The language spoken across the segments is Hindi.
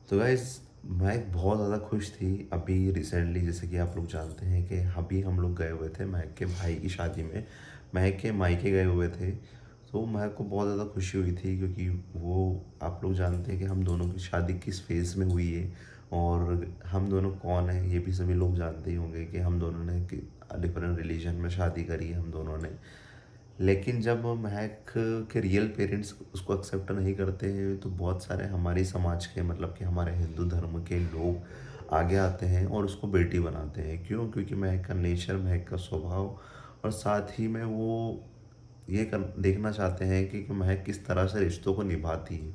तो गाइस महक बहुत ज़्यादा खुश थी अभी रिसेंटली। जैसे कि आप लोग जानते हैं कि अभी हम लोग गए हुए थे महक के भाई की शादी में, महक के मायके गए हुए थे। तो महक को बहुत ज़्यादा खुशी हुई थी क्योंकि वो, आप लोग जानते हैं कि हम दोनों की शादी किस फेज़ में हुई है और हम दोनों कौन हैं, ये भी सभी लोग जानते ही होंगे कि हम दोनों ने डिफरेंट रिलीजन में शादी करी है हम दोनों ने। लेकिन जब महक के रियल पेरेंट्स उसको एक्सेप्ट नहीं करते हैं तो बहुत सारे हमारे समाज के, मतलब कि हमारे हिंदू धर्म के लोग आगे आते हैं और उसको बेटी बनाते हैं। क्यों? क्योंकि महक का नेचर, महक का स्वभाव, और साथ ही में वो ये देखना चाहते हैं कि महक किस तरह से रिश्तों को निभाती है।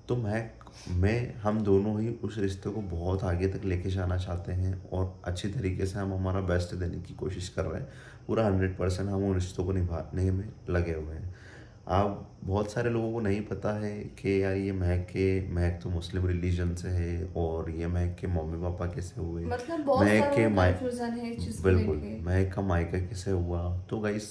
तो महक में हम दोनों ही उस रिश्ते को बहुत आगे तक लेके जाना चाहते हैं और अच्छी तरीके से हम हमारा बेस्ट देने की कोशिश कर रहे हैं। पूरा 100% हम उन रिश्तों को निभाने में लगे हुए हैं। आप, बहुत सारे लोगों को नहीं पता है कि यार ये महक तो मुस्लिम रिलीजन से है और ये महक के मम्मी पापा कैसे हुए, मतलब बहुत महक सारों के को माय कंफ्यूजन है इस चीज़ को बिल्कुल, लेके। महक का मायका कैसे हुआ। तो गाइस,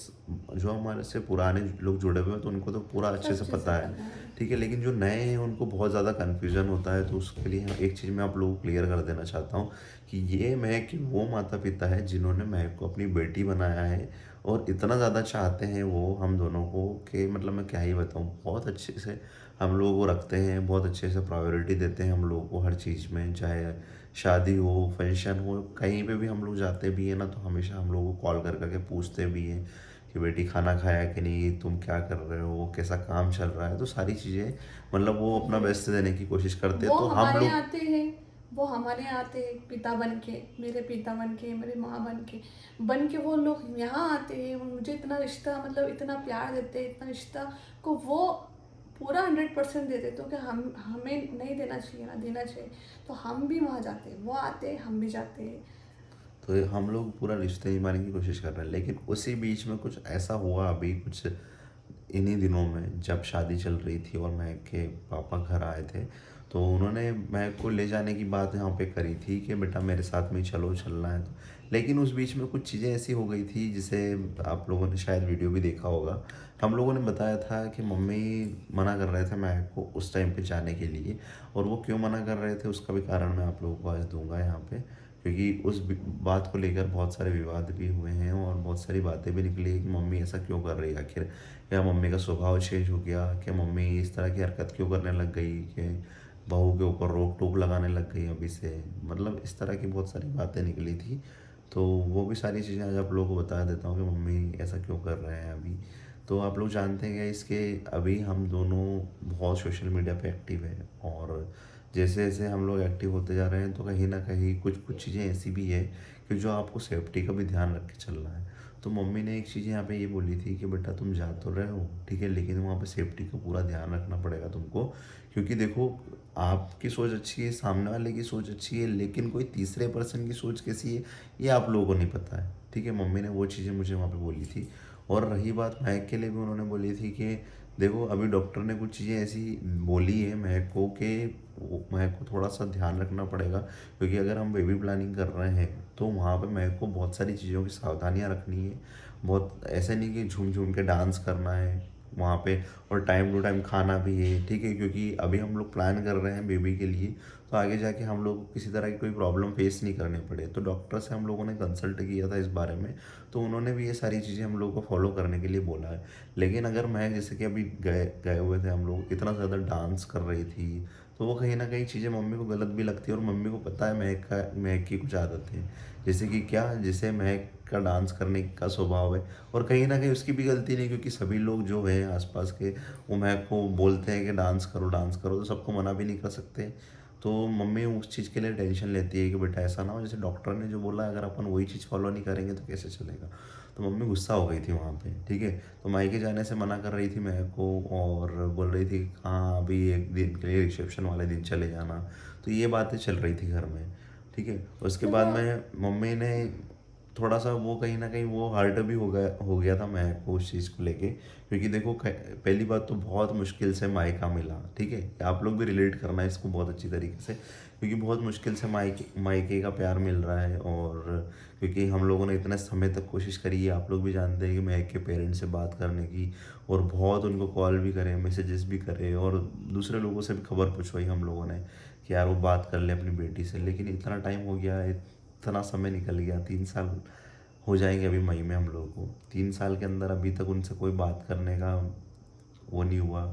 जो हमारे से पुराने लोग जुड़े हुए हैं तो उनको तो पूरा अच्छे सब से चीज़ें पता है, पता है। ठीक है। लेकिन जो नए हैं उनको बहुत ज़्यादा कन्फ्यूजन होता है। तो उसके लिए एक चीज़ मैं आप लोगों को क्लियर कर देना चाहता हूँ कि ये महक के वो माता पिता है जिन्होंने महक को अपनी बेटी बनाया है और इतना ज़्यादा चाहते हैं वो हम दोनों को कि मतलब मैं क्या ही बताऊँ। बहुत अच्छे से हम लोगों को रखते हैं, बहुत अच्छे से प्रायोरिटी देते हैं हम लोगों को हर चीज़ में, चाहे शादी हो, फंक्शन हो, कहीं पे भी हम लोग जाते भी हैं ना तो हमेशा हम लोगों को कॉल कर करके पूछते भी हैं कि बेटी खाना खाया कि नहीं, तुम क्या कर रहे हो, कैसा काम चल रहा है। तो सारी चीज़ें, मतलब वो अपना वही। बेस्ट देने की कोशिश करते हैं वो तो हम हमारे यहाँ लोग। आते हैं, वो हमारे यहाँ आते हैं पिता बन के, मेरे पिता बन के, मेरी माँ बन के वो लोग यहाँ आते हैं, वो मुझे इतना रिश्ता, मतलब इतना प्यार देते हैं, इतना रिश्ता को वो पूरा 100% दे देते हो कि हम हमें नहीं देना चाहिए ना, देना चाहिए। तो हम भी वहाँ जाते हैं, वो आते हैं, हम भी जाते हैं। तो हम लोग पूरा रिश्ते निभाने की कोशिश कर रहे हैं। लेकिन उसी बीच में कुछ ऐसा हुआ अभी कुछ इन्हीं दिनों में, जब शादी चल रही थी और महक के पापा घर आए थे तो उन्होंने महक को ले जाने की बात यहाँ पे करी थी कि बेटा मेरे साथ में ही चलो, चलना है तो। लेकिन उस बीच में कुछ चीज़ें ऐसी हो गई थी जिसे आप लोगों ने शायद वीडियो भी देखा होगा। हम लोगों ने बताया था कि मम्मी मना कर रहे थे महक को उस टाइम पे जाने के लिए, और वो क्यों मना कर रहे थे उसका भी कारण मैं आप लोगों को आज दूंगा यहाँ पे। क्योंकि उस बात को लेकर बहुत सारे विवाद भी हुए हैं और बहुत सारी बातें भी निकली है कि मम्मी ऐसा क्यों कर रही है आखिर, क्या मम्मी का स्वभाव चेंज हो गया, क्या मम्मी इस तरह की हरकत क्यों करने लग गई कि बहू के ऊपर रोक टोक लगाने लग गई अभी से। मतलब इस तरह की बहुत सारी बातें निकली थी। तो वो भी सारी चीज़ें आज आप लोगों को बता देता हूँ कि मम्मी ऐसा क्यों कर रहे हैं अभी। तो आप लोग जानते हैं इसके, अभी हम दोनों बहुत सोशल मीडिया पे एक्टिव है और जैसे जैसे हम लोग एक्टिव होते जा रहे हैं तो कहीं ना कहीं कुछ कुछ चीज़ें ऐसी भी है कि जो आपको सेफ्टी का भी ध्यान रख के चलना है। तो मम्मी ने एक चीज़ यहाँ पे ये बोली थी कि बेटा तुम जा तो रहे हो ठीक है, लेकिन वहाँ पे सेफ्टी का पूरा ध्यान रखना पड़ेगा तुमको। क्योंकि देखो, आपकी सोच अच्छी है, सामने वाले की सोच अच्छी है, लेकिन कोई तीसरे पर्सन की सोच कैसी है ये आप लोगों को नहीं पता है, ठीक है। मम्मी ने वो चीज़ें मुझे वहाँ पे बोली थी। और रही बात महक के लिए भी, उन्होंने बोली थी कि देखो अभी डॉक्टर ने कुछ चीज़ें ऐसी बोली है महक को कि महक को थोड़ा सा ध्यान रखना पड़ेगा। क्योंकि अगर हम बेबी प्लानिंग कर रहे हैं तो वहाँ पे महक को बहुत सारी चीज़ों की सावधानियाँ रखनी है। बहुत ऐसे नहीं कि झूम झूम के डांस करना है वहाँ पे, और टाइम टू टाइम खाना भी है, ठीक है। क्योंकि अभी हम लोग प्लान कर रहे हैं बेबी के लिए, तो आगे जाके हम लोग को किसी तरह की कोई प्रॉब्लम फेस नहीं करनी पड़े। तो डॉक्टर से हम लोगों ने कंसल्ट किया था इस बारे में, तो उन्होंने भी ये सारी चीज़ें हम लोग को फॉलो करने के लिए बोला है। लेकिन अगर मैं, जैसे कि अभी गए गए हुए थे हम लोग, इतना ज़्यादा डांस कर रही थी तो वो कहीं ना कहीं चीज़ें मम्मी को गलत भी लगती है। और मम्मी को पता है महक की कुछ आदत है, जैसे कि क्या, जैसे महक का डांस करने का स्वभाव है। और कहीं ना कहीं उसकी भी गलती नहीं, क्योंकि सभी लोग जो हैं आसपास के वो महक को बोलते हैं कि डांस करो डांस करो, तो सबको मना भी नहीं कर सकते। तो मम्मी उस चीज़ के लिए टेंशन लेती है कि बेटा ऐसा ना हो, जैसे डॉक्टर ने जो बोला अगर अपन वही चीज़ फॉलो नहीं करेंगे तो कैसे चलेगा। तो मम्मी गुस्सा हो गई थी वहाँ पे, ठीक है। तो मायके जाने से मना कर रही थी महक को और बोल रही थी कि हाँ अभी एक दिन के लिए रिसेप्शन वाले दिन चले जाना। तो ये बातें चल रही थी घर में, ठीक है। उसके बाद देखो, में मम्मी ने थोड़ा सा वो, कहीं ना कहीं वो हर्ट भी हो गया था महक को उस चीज़ को लेके। क्योंकि देखो पहली बात तो बहुत मुश्किल से मायका मिला, ठीक है। आप लोग भी रिलेट करना है इसको बहुत अच्छी तरीके से, क्योंकि बहुत मुश्किल से मायके का प्यार मिल रहा है। और क्योंकि हम लोगों ने इतने समय तक कोशिश करी है, आप लोग भी जानते हैं कि महक के पेरेंट्स से बात करने की, और बहुत उनको कॉल भी करे, मैसेजेस भी करे, और दूसरे लोगों से भी खबर पूछवाई हम लोगों ने कि यार वो बात कर ले अपनी बेटी से, लेकिन इतना टाइम हो गया, इतना समय निकल गया, 3 साल हो जाएंगे अभी मई में हम लोगों को। 3 साल के अंदर अभी तक उनसे कोई बात करने का वो नहीं हुआ,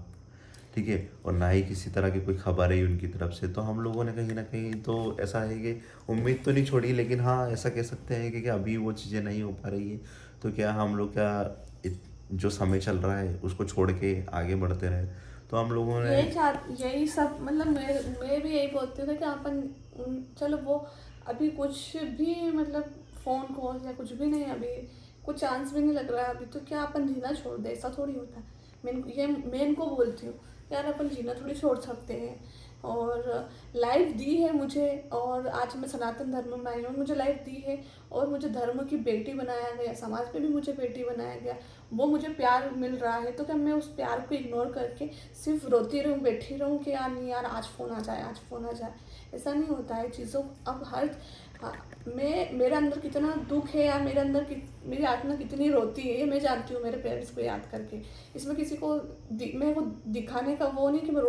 ठीक है, और ना ही किसी तरह की कोई खबर है उनकी तरफ से। तो हम लोगों ने कहीं ना कहीं तो ऐसा है कि उम्मीद तो नहीं छोड़ी, लेकिन हाँ ऐसा कह सकते हैं कि अभी वो चीज़ें नहीं हो पा रही है। तो क्या हम लोग क्या जो समय चल रहा है उसको छोड़ के आगे बढ़ते रहे, तो हम लोगों ने यही सब मतलब मैं भी यही बोलती हूँ कि अपन चलो वो अभी कुछ भी मतलब फ़ोन कॉल या कुछ भी नहीं, अभी कुछ चांस भी नहीं लग रहा है अभी, तो क्या अपन जीना छोड़ दे? ऐसा थोड़ी होता है। मैं इनको बोलती हूँ यार अपन जीना थोड़ी छोड़ सकते हैं। और लाइफ दी है मुझे, और आज मैं सनातन धर्म में आई हूँ, मुझे लाइफ दी है और मुझे धर्म की बेटी बनाया गया, समाज में भी मुझे बेटी बनाया गया, वो मुझे प्यार मिल रहा है। तो क्या मैं उस प्यार को इग्नोर करके सिर्फ रोती रहूँ, बैठी रहूँ कि यार नहीं यार आज फ़ोन आ जाए, आज फ़ोन आ जाए? ऐसा नहीं होता है चीज़ों। अब हाँ, मेरे अंदर कितना दुख है या मेरे अंदर मेरी आत्मा कितनी रोती है ये मैं जानती हूँ मेरे पेरेंट्स को याद करके। इसमें किसी को मेरे को दिखाने का वो नहीं कि मैं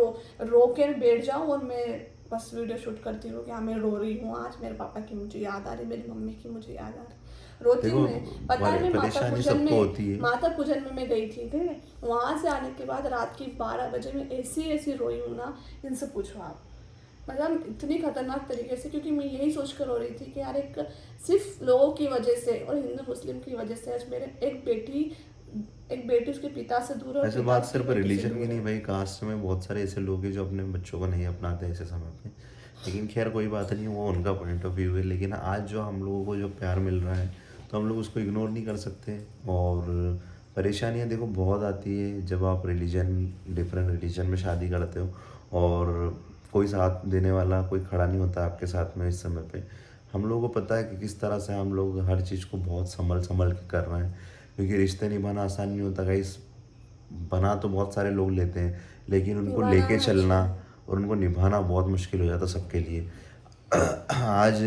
रो के बैठ जाऊँ और मैं बस वीडियो शूट करती हूँ कि हाँ मैं रो रही हूँ, आज मेरे पापा की मुझे याद आ रही, मेरी मम्मी की मुझे याद आ रही, रोती हूँ देखो मैं। पता है मैं परेशानी सबको होती है। माता पूजन में मैं गई थी, ठीक है, वहाँ से आने के बाद रात की 12 बजे मैं ऐसी रोई हूँ ना, इनसे पूछो आप। मतलब इतनी खतरनाक तरीके से, क्योंकि मैं यही सोच कर रो रही थी कि यार एक सिर्फ लोगों की वजह से और हिंदू मुस्लिम की वजह से आज मेरे एक बेटी उसके पिता से दूर और ऐसे पिता बात उसकी सिर्फ बेटी से रिलीजन की दूर नहीं है। भाई, कास्ट में बहुत सारे ऐसे लोग हैं जो अपने बच्चों को नहीं अपनाते ऐसे समय पे। लेकिन खैर कोई बात नहीं, वो उनका पॉइंट ऑफ व्यू है। लेकिन आज जो हम लोगों को जो प्यार मिल रहा है तो हम लोग उसको इग्नोर नहीं कर सकते। और परेशानियाँ देखो बहुत आती है जब आप डिफरेंट रिलीजन में शादी करते हो और कोई साथ देने वाला कोई खड़ा नहीं होता आपके साथ में इस समय पे। हम लोगों को पता है कि किस तरह से हम लोग हर चीज़ को बहुत संभल संभल के कर रहे हैं, क्योंकि रिश्ते निभाना आसान नहीं होता गाइस। बना तो बहुत सारे लोग लेते हैं, लेकिन उनको निभाना लेके चलना मुश्किल। और उनको निभाना बहुत मुश्किल हो जाता सबके लिए। आज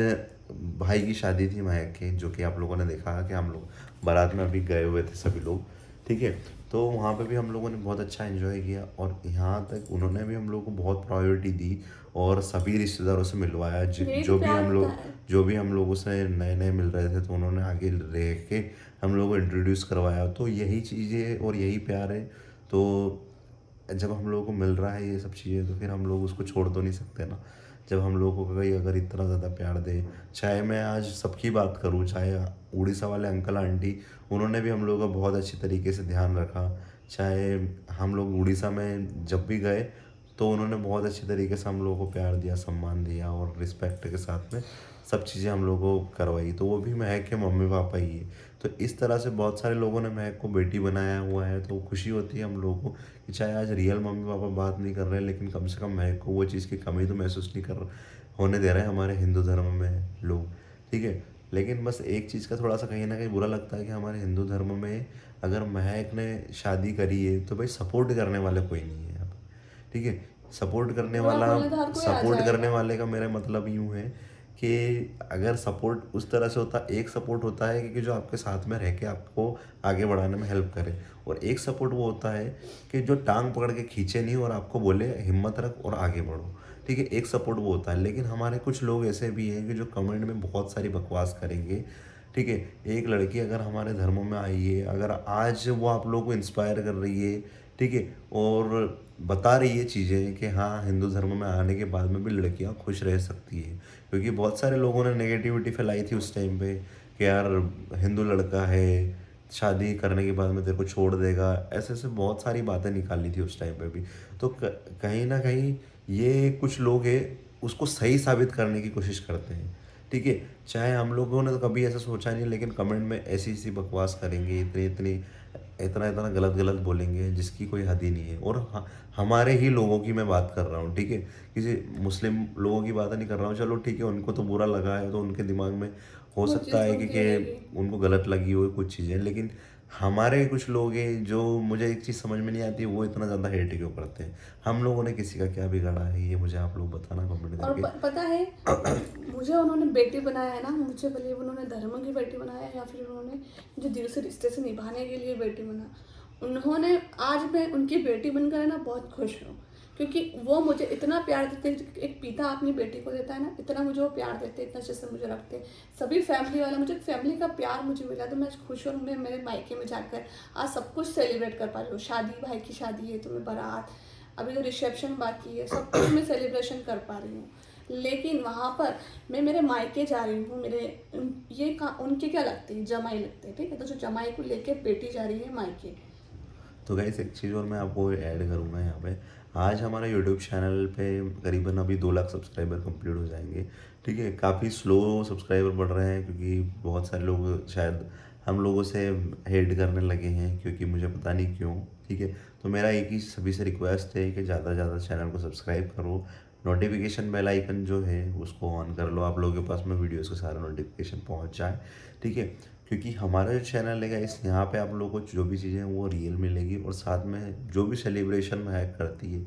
भाई की शादी थी महक की, जो कि आप लोगों ने देखा कि हम लोग बारात में अभी गए हुए थे सभी लोग, ठीक है। तो वहाँ पे भी हम लोगों ने बहुत अच्छा एंजॉय किया, और यहाँ तक उन्होंने भी हम लोगों को बहुत प्रायोरिटी दी और सभी रिश्तेदारों से मिलवाया। यही तो प्यार होता है। जो भी हम लोगों से नए नए मिल रहे थे तो उन्होंने आगे रह के हम लोगों को इंट्रोड्यूस करवाया। तो यही चीज़ें और यही प्यार है। तो जब हम लोगों को मिल रहा है ये सब चीज़ें तो फिर हम लोग उसको छोड़ तो नहीं सकते ना। जब हम लोगों को कोई अगर इतना ज़्यादा प्यार दे, चाहे मैं आज सबकी बात करूँ, चाहे उड़ीसा वाले अंकल आंटी, उन्होंने भी हम लोगों का बहुत अच्छी तरीके से ध्यान रखा। चाहे हम लोग उड़ीसा में जब भी गए तो उन्होंने बहुत अच्छी तरीके से हम लोगों को प्यार दिया, सम्मान दिया और रिस्पेक्ट के साथ में सब चीज़ें हम लोगों को करवाई। तो वो भी महक के मम्मी पापा ही है। तो इस तरह से बहुत सारे लोगों ने महक को बेटी बनाया हुआ है, तो खुशी होती है हम लोगों को कि चाहे आज रियल मम्मी पापा बात नहीं कर रहे हैं, लेकिन कम से कम महक को वो चीज़ की कमी तो महसूस नहीं कर होने दे रहे हैं हमारे हिंदू धर्म में लोग, ठीक है। लेकिन बस एक चीज़ का थोड़ा सा कहीं ना कहीं बुरा लगता है कि हमारे हिंदू धर्म में अगर महक ने शादी करी है तो भाई सपोर्ट करने वाले कोई नहीं है यहाँ पे, ठीक है। बुरा बोलने तो हर कोई आ सपोर्ट करने जाएगा। वाले का मेरा मतलब यूँ है कि अगर सपोर्ट उस तरह से होता, एक सपोर्ट होता है कि जो आपके साथ में रह के आपको आगे बढ़ाने में हेल्प करे, और एक सपोर्ट वो होता है कि जो टांग पकड़ के खींचे नहीं और आपको बोले हिम्मत रख और आगे बढ़ो, ठीक है। एक सपोर्ट वो होता है। लेकिन हमारे कुछ लोग ऐसे भी हैं कि जो कमेंट में बहुत सारी बकवास करेंगे, ठीक है। एक लड़की अगर हमारे धर्मों में आई है, अगर आज वो आप लोगों को इंस्पायर कर रही है, ठीक है, और बता रही है चीज़ें कि हाँ हिंदू धर्म में आने के बाद में भी लड़कियां खुश रह सकती है, क्योंकि बहुत सारे लोगों ने नेगेटिविटी फैलाई थी उस टाइम पे कि यार हिंदू लड़का है, शादी करने के बाद में तेरे को छोड़ देगा, ऐसे ऐसे बहुत सारी बातें निकाली थी उस टाइम पे भी। तो कहीं ना कहीं ये कुछ लोग हैं उसको सही साबित करने की कोशिश करते हैं, ठीक है। चाहे हम लोगों ने तो कभी ऐसा सोचा नहीं, लेकिन कमेंट में ऐसी ऐसी बकवास करेंगे, इतनी इतनी इतना इतना गलत गलत बोलेंगे जिसकी कोई हद ही नहीं है। और हमारे ही लोगों की मैं बात कर रहा हूँ, ठीक है, किसी मुस्लिम लोगों की बात नहीं कर रहा हूँ। चलो ठीक है, उनको तो बुरा लगा है तो उनके दिमाग में हो वो सकता चीज़ है तो होती रहेगी। कि उनको गलत लगी हो कुछ चीज़ें। लेकिन हमारे कुछ लोग हैं जो, मुझे एक चीज़ समझ में नहीं आती, वो इतना ज़्यादा हेट क्यों करते हैं। हम लोगों ने किसी का क्या बिगाड़ा है, ये मुझे आप लोग बताना कमेंट और करके। पता है मुझे उन्होंने बेटी बनाया है ना, मुझे भले उन्होंने धर्म की बेटी बनाया या फिर उन्होंने मुझे दिल से रिश्ते से निभाने के लिए बेटी बना, उन्होंने आज मैं उनकी बेटी बनकर है ना बहुत खुश हूँ। क्योंकि वो मुझे इतना प्यार देते हैं, एक पिता अपनी बेटी को देता है ना, इतना मुझे वो प्यार देते हैं, इतना अच्छे से मुझे रखते हैं। सभी फैमिली वाला, मुझे फैमिली का प्यार मुझे मिला, तो मैं खुश हूँ। मैं मेरे मायके में जाकर आज सब कुछ सेलिब्रेट कर पा रही हूँ। शादी, भाई की शादी है तो मैं बारात, अभी तो रिसेप्शन बाकी है, सब कुछ मैं सेलिब्रेशन कर पा रही हूँ। लेकिन वहाँ पर मैं मेरे मायके जा रही हूँ, मेरे ये उनके क्या लगते हैं, जमाई लगते हैं, ठीक है। तो जो जमाई को लेके बेटी जा रही है मायके। तो गाइस एक चीज़ और मैं आपको ऐड करूँगा यहाँ पे, आज हमारा यूट्यूब चैनल पे करीबन अभी 2 लाख सब्सक्राइबर कंप्लीट हो जाएंगे, ठीक है। काफ़ी स्लो सब्सक्राइबर बढ़ रहे हैं क्योंकि बहुत सारे लोग शायद हम लोगों से हेट करने लगे हैं, क्योंकि मुझे पता नहीं क्यों, ठीक है। तो मेरा एक ही सभी से रिक्वेस्ट है कि ज़्यादा से ज़्यादा चैनल को सब्सक्राइब करो, नोटिफिकेशन बेल आइकन जो है उसको ऑन कर लो, आप लोगों के पास में वीडियोज़ का सारा नोटिफिकेशन पहुँच जाए, ठीक है। क्योंकि हमारा जो चैनल है इस यहाँ पे आप लोगों को जो भी चीज़ें हैं वो रियल मिलेगी, और साथ में जो भी सेलिब्रेशन महक करती है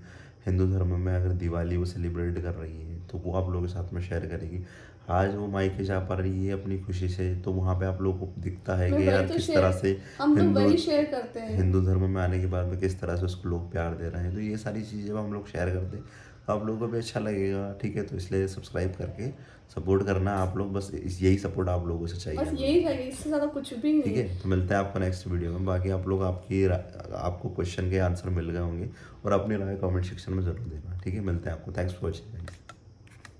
हिंदू धर्म में, अगर दिवाली वो सेलिब्रेट कर रही है तो वो आप लोगों के साथ में शेयर करेगी। आज वो मायके जा पा रही है अपनी खुशी से, तो वहाँ पे आप लोगों को दिखता है मैं कि वही यार तो किस तरह शेयर से हम लोग हिंदू वही शेयर करते हैं। हिंदू धर्म में आने के बाद में किस तरह से उसको लोग प्यार दे रहे हैं। तो ये सारी चीज़ें जब हम लोग शेयर करते हैं तो आप लोगों को भी अच्छा लगेगा, ठीक है। तो इसलिए सब्सक्राइब करके सपोर्ट करना आप लोग, बस यही सपोर्ट आप लोगों से चाहिए बस हमें, यही चाहिए, इससे ज़्यादा कुछ भी ठीक नहीं है। है। तो मिलते हैं आपको नेक्स्ट वीडियो में। बाकी आप लोग आपको क्वेश्चन के आंसर मिल गए होंगे, और अपनी राय कमेंट सेक्शन में ज़रूर देना, ठीक है। मिलते हैं आपको, थैंक्स फॉर वॉचिंग।